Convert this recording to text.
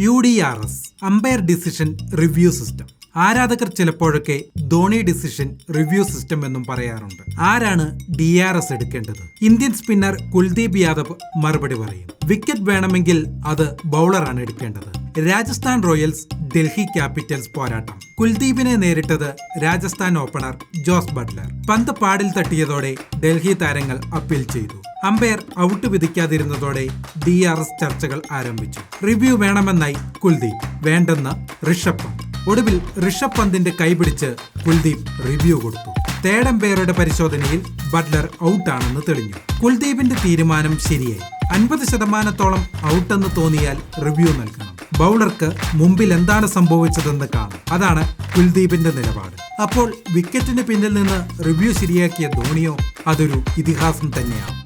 UDRS umpire decision review system. ആരാധകർ ചിലപ്പോഴൊക്കെ Dhoni decision review system എന്നും പറയാറുണ്ട്. ആരാണ് DRS എടുക്കേണ്ടത്? ഇന്ത്യൻ സ്പിന്നർ കുൽദീപ് യാദവ് മറുപടി പറയും. വിക്കറ്റ് വേണമെങ്കിൽ അത് ബൗളറാണ് എടുക്കേണ്ടത്. രാജസ്ഥാൻ റോയൽസ് ഡൽഹി ക്യാപിറ്റൽസ് പോരാട്ടം. കുൽദീപിനെ നേരിട്ടത് രാജസ്ഥാൻ ഓപ്പണർ ജോസ് ബട്ട്ലർ. പന്ത് പാടിൽ തട്ടിയതോടെ ഡൽഹി താരങ്ങൾ അപ്പീൽ ചെയ്തു. അമ്പയർ ഔട്ട് വിധിക്കാതിരുന്നതോടെ DRS ചർച്ചകൾ ആരംഭിച്ചു. റിവ്യൂ വേണമെന്നായി കുൽദീപ്, വേണ്ടെന്ന് ഋഷഭ് പന്ത്. ഒടുവിൽ ഋഷഭ് പന്തിന്റെ കൈപിടിച്ച് കുൽദീപ് റിവ്യൂ കൊടുത്തു. തേർഡ് അമ്പയറുടെ പരിശോധനയിൽ ബട്ട്ലർ ഔട്ടാണെന്ന് തെളിഞ്ഞു. കുൽദീപിന്റെ തീരുമാനം ശരിയായി. 50% ഔട്ടെന്ന് തോന്നിയാൽ റിവ്യൂ നൽകണം. ബൗളർക്ക് മുമ്പിൽ എന്താണ് സംഭവിച്ചതെന്ന് കാണും. അതാണ് കുൽദീപിന്റെ നിലപാട്. അപ്പോൾ വിക്കറ്റിന് പിന്നിൽ നിന്ന് റിവ്യൂ ശരിയാക്കിയ ധോണിയോ? അതൊരു ഇതിഹാസം തന്നെയാണ്.